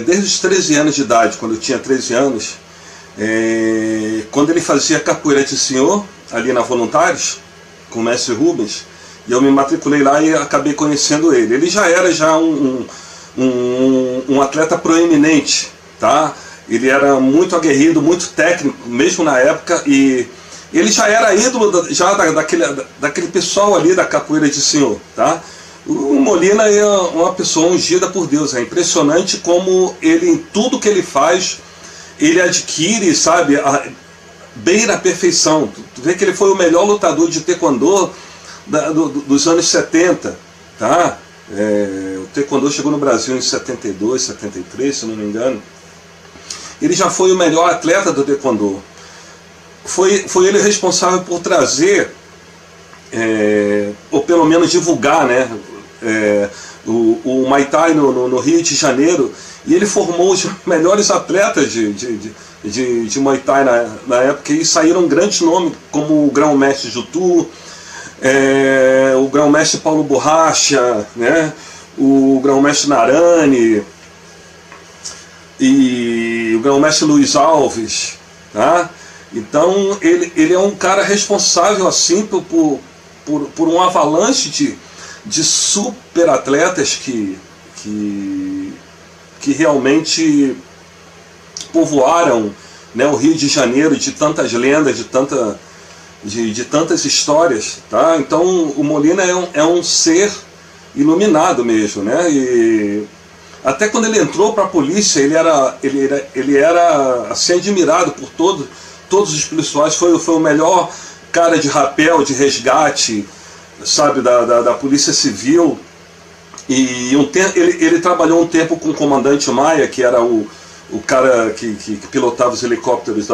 desde os 13 anos de idade, quando eu tinha 13 anos, quando ele fazia capoeira de senhor, ali na Voluntários, com o mestre Rubens, e eu me matriculei lá e acabei conhecendo ele. Ele já era um atleta proeminente, tá? Ele era muito aguerrido, muito técnico, mesmo na época, e ele já era ídolo daquele pessoal ali da capoeira de senhor, tá? O Molina é uma pessoa ungida por Deus. É impressionante como ele, em tudo que ele faz, ele adquire, sabe, bem na perfeição. Tu vê que ele foi o melhor lutador de taekwondo dos anos 70, tá? O taekwondo chegou no Brasil em 72, 73, se não me engano. Ele já foi o melhor atleta do taekwondo. Foi ele responsável por trazer, ou pelo menos divulgar, né, o Muay Thai no Rio de Janeiro, e ele formou os melhores atletas de Muay Thai na época, e saíram grandes nomes, como o grão-mestre Jutu, o grão-mestre Paulo Borracha, né, o grão-mestre Narani, e o grão-mestre Luiz Alves, tá? Então ele é um cara responsável assim por um avalanche de super atletas que realmente povoaram, né, o Rio de Janeiro de tantas lendas, de tantas histórias, tá? Então o Molina é um ser iluminado mesmo, né? E até quando ele entrou para a polícia, ele era assim, admirado por todos os policiais. Foi o melhor cara de rapel, de resgate, sabe, da Polícia Civil. E ele trabalhou um tempo com o comandante Maia, que era o cara que pilotava os helicópteros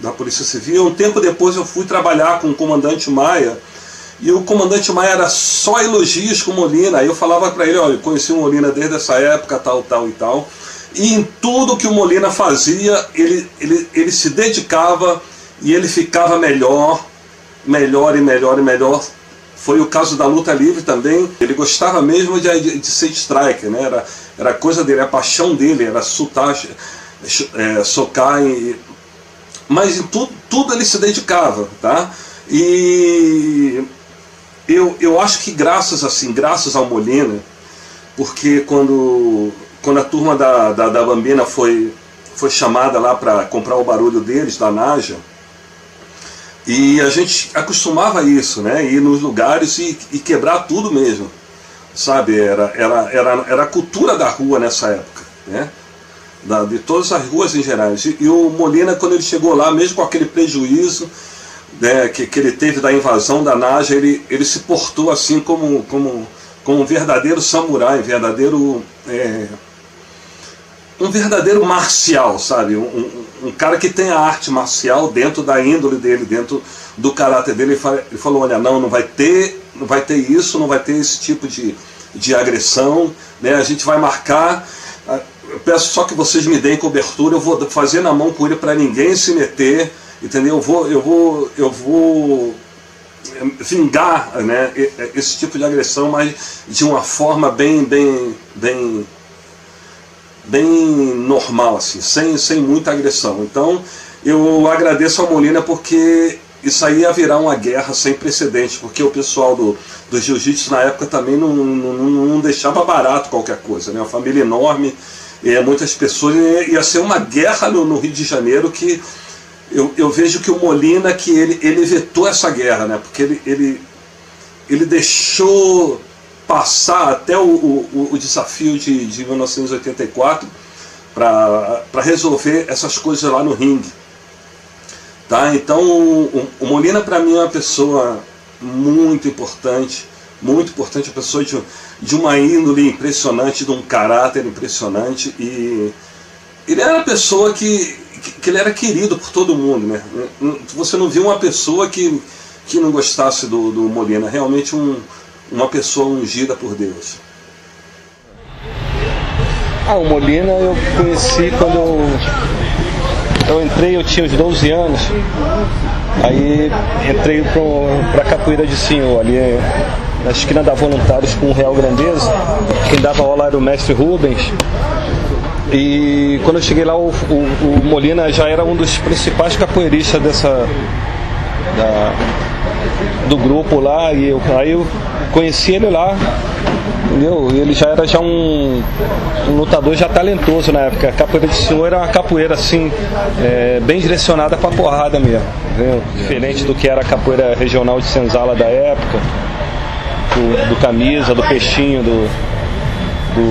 da Polícia Civil. Um tempo depois eu fui trabalhar com o comandante Maia, e o comandante Maia era só elogios com o Molina. Aí eu falava para ele: olha, eu conheci o Molina desde essa época, tal e tal. E em tudo que o Molina fazia, ele se dedicava, e ele ficava melhor. Foi o caso da luta livre também. Ele gostava mesmo de ser striker, né? Era a coisa dele, a paixão dele, era socar, mas em tudo ele se dedicava, tá? E eu acho que graças ao Molina, porque quando a turma da Bambina foi chamada lá para comprar o barulho deles, da Naja, e a gente acostumava a isso, né? Ir nos lugares e quebrar tudo mesmo, sabe? Era a cultura da rua nessa época, né? De todas as ruas em geral. E o Molina, quando ele chegou lá, mesmo com aquele prejuízo, né, que ele teve da invasão da Naja, ele se portou assim como um verdadeiro samurai, um verdadeiro marcial, sabe? Um cara que tem a arte marcial dentro da índole dele, dentro do caráter dele. Ele falou: olha, não vai ter isso, não vai ter esse tipo de agressão, né? A gente vai marcar. Eu peço só que vocês me deem cobertura, eu vou fazer na mão com ele para ninguém se meter, entendeu? Eu vou vingar, né, esse tipo de agressão, mas de uma forma bem normal, assim, sem muita agressão. Então eu agradeço ao Molina, porque isso aí ia virar uma guerra sem precedentes, porque o pessoal do jiu-jitsu na época também não deixava barato qualquer coisa, né? Uma família enorme, muitas pessoas, ia ser uma guerra no Rio de Janeiro, que eu vejo que o Molina, que ele vetou essa guerra, né? Porque ele deixou passar até o desafio de 1984 para resolver essas coisas lá no ringue, tá? Então o Molina, para mim, é uma pessoa muito importante, uma pessoa de uma índole impressionante, de um caráter impressionante, e ele era uma pessoa que ele era querido por todo mundo, né? Você não viu uma pessoa que não gostasse do Molina. Realmente uma pessoa ungida por Deus. O Molina eu conheci quando eu entrei, eu tinha uns 12 anos. Aí entrei para capoeira de senhor, ali na esquina da Voluntários com o Real Grandeza. Quem dava aula era o mestre Rubens. E quando eu cheguei lá, o Molina já era um dos principais capoeiristas do grupo lá, e aí eu conheci ele lá, entendeu? E ele já era um lutador já talentoso na época. A capoeira de senhor era uma capoeira assim, bem direcionada pra porrada mesmo, entendeu? Diferente do que era a capoeira regional de Senzala da época, do Camisa, do Peixinho, do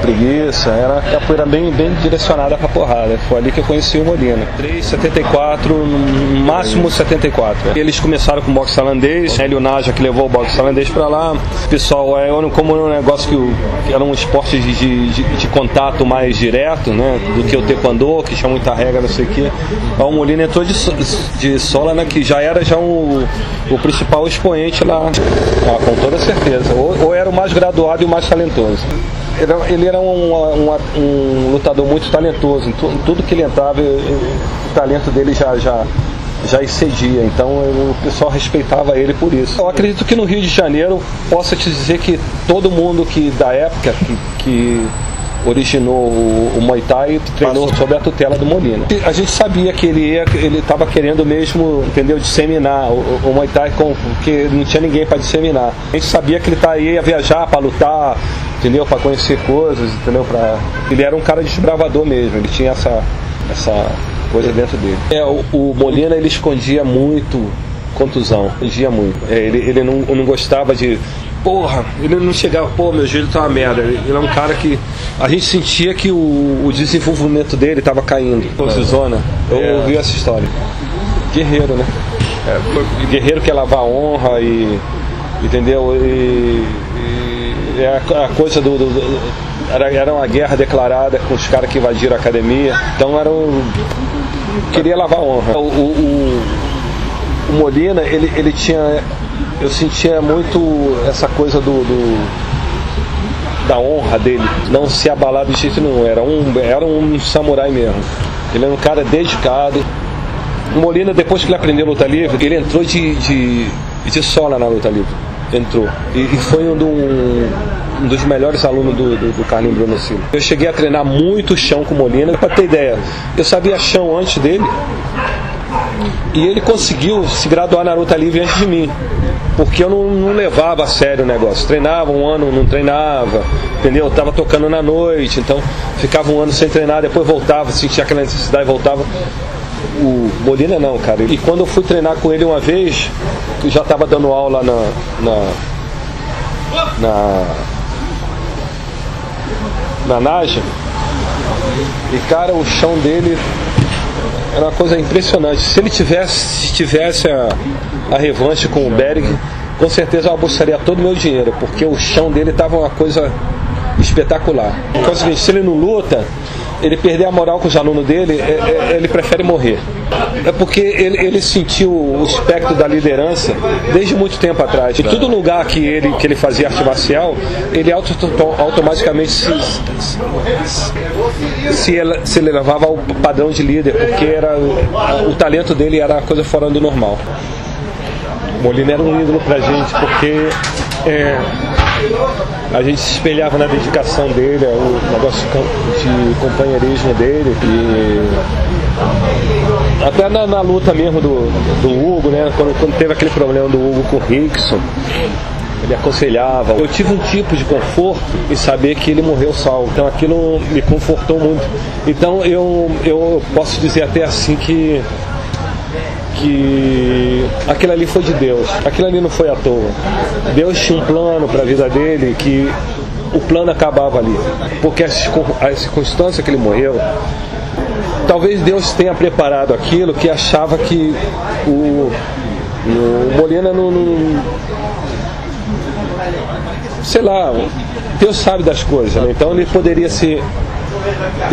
Preguiça. Era a capoeira bem direcionada pra porrada. Foi ali que eu conheci o Molina. 74, no máximo 74. Eles começaram com o boxe tailandês, Hélio Naja que levou o boxe tailandês pra lá. O pessoal, como um negócio que era um esporte de contato mais direto, né, do que o taekwondo, que tinha muita regra, não sei o que. O Molina entrou de sola, né, que já era o principal expoente lá, com toda certeza. Ou era o mais graduado e o mais talentoso. Ele era um lutador muito talentoso. Em tudo que ele entrava, o talento dele já excedia. Então o pessoal respeitava ele por isso. Eu acredito que no Rio de Janeiro possa te dizer que todo mundo da época que originou o Muay Thai treinou sob a tutela do Molina. A gente sabia que ele estava querendo mesmo, entendeu, disseminar o Muay Thai, porque não tinha ninguém para disseminar. A gente sabia que ele ia viajar para lutar, entendeu, para conhecer coisas, entendeu, ele era um cara desbravador mesmo. Ele tinha essa coisa dentro dele. O Molina, ele escondia muito contusão, escondia muito. Ele não gostava de... ele não chegava, meu joelho tá uma merda. Ele é um cara que a gente sentia que o desenvolvimento dele estava caindo. Zona. Eu ouvi essa história. Guerreiro, né? Guerreiro quer lavar a honra entendeu? A coisa era uma guerra declarada com os caras que invadiram a academia. Então queria lavar a honra. O Molina, ele tinha... Eu sentia muito essa coisa da honra dele, não se abalar de jeito nenhum. Era um samurai mesmo. Ele era um cara dedicado. O Molina, depois que ele aprendeu luta livre, ele entrou de sola na luta livre. Entrou. E foi um dos melhores alunos do Carlinhos Bruno Silva. Eu cheguei a treinar muito chão com o Molina. Pra ter ideia, eu sabia chão antes dele, e ele conseguiu se graduar na luta livre antes de mim, porque eu não levava a sério o negócio. Treinava um ano, não treinava, entendeu? Eu tava tocando na noite, então ficava um ano sem treinar, depois voltava, sentia aquela necessidade e voltava. O Molina não, cara. E quando eu fui treinar com ele uma vez, eu já tava dando aula na Naja, e cara, o chão dele era uma coisa impressionante. Se ele tivesse a revanche com o Berg, com certeza eu abusaria todo o meu dinheiro, porque o chão dele estava uma coisa espetacular. Então, se ele não luta, ele perder a moral com os alunos dele, ele prefere morrer. É porque ele sentiu o espectro da liderança desde muito tempo atrás. Em todo lugar que ele fazia arte marcial, ele automaticamente se elevava ao padrão de líder, porque o talento dele era uma coisa fora do normal. O Molina era um ídolo pra gente, porque a gente se espelhava na dedicação dele, o negócio de companheirismo dele, e até na luta mesmo do Hugo, né? Quando teve aquele problema do Hugo com o Rickson, ele aconselhava. Eu tive um tipo de conforto em saber que ele morreu salvo, então aquilo me confortou muito. Então eu posso dizer até assim que aquilo ali foi de Deus, aquilo ali não foi à toa. Deus tinha um plano para a vida dele, que o plano acabava ali, porque a circunstância que ele morreu, talvez Deus tenha preparado aquilo que achava que o Molina não, sei lá, Deus sabe das coisas, né? Então ele poderia ter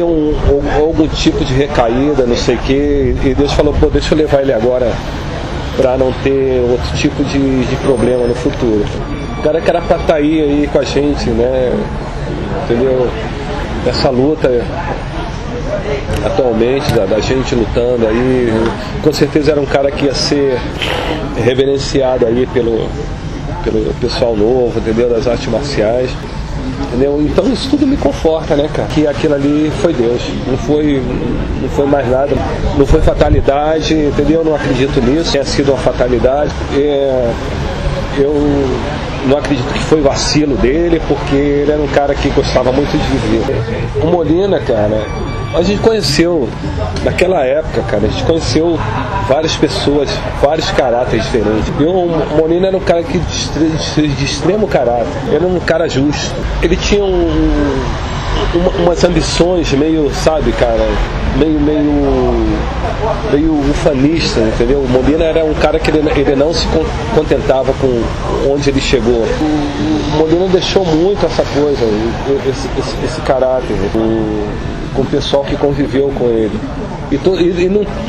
algum tipo de recaída, não sei o que, e Deus falou, deixa eu levar ele agora para não ter outro tipo de problema no futuro. O cara que era pra estar aí com a gente, né, entendeu, essa luta atualmente da gente lutando aí, com certeza era um cara que ia ser reverenciado aí pelo pessoal novo, entendeu, das artes marciais. Entendeu? Então isso tudo me conforta, né, cara? Que aquilo ali foi Deus, não foi mais nada, não foi fatalidade, entendeu? Eu não acredito nisso, tenha sido uma fatalidade. Eu não acredito que foi vacilo dele, porque ele era um cara que gostava muito de viver. O Molina, cara, a gente conheceu, naquela época, cara, a gente conheceu várias pessoas, vários caráteres diferentes. O Molina era um cara de extremo caráter, era um cara justo. Ele tinha umas ambições meio, sabe, cara, meio ufanista, entendeu? O Molina era um cara que ele não se contentava com onde ele chegou. O Molina deixou muito essa coisa, esse caráter, com o pessoal que conviveu com ele. E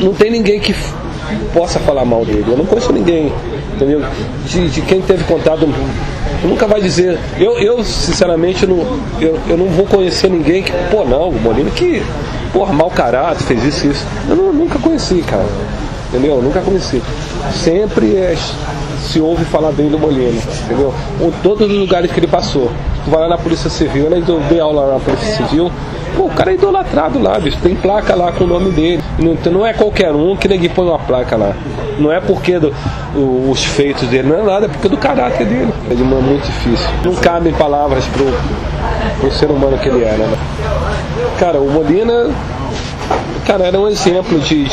não tem ninguém que possa falar mal dele. Eu não conheço ninguém, entendeu? De quem teve contato, nunca vai dizer. Eu sinceramente, eu não vou conhecer ninguém que, não, o Molina que, mau caráter, fez isso. Eu nunca conheci, cara. Entendeu? Nunca conheci. Sempre se ouve falar bem do Molina, entendeu? Todos os lugares que ele passou. Tu vai lá na Polícia Civil, né? Eu dei aula lá na Polícia Civil. O cara é idolatrado lá, bicho. Tem placa lá com o nome dele. Não é qualquer um que ninguém põe uma placa lá. Não é porque os feitos dele, não é nada, é porque do caráter dele. É muito difícil. Não cabem palavras pro ser humano que ele era, né? Cara, o Molina, cara, era um exemplo de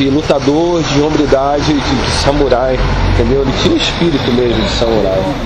lutador, de hombridade, de samurai, entendeu? Ele tinha espírito mesmo de samurai.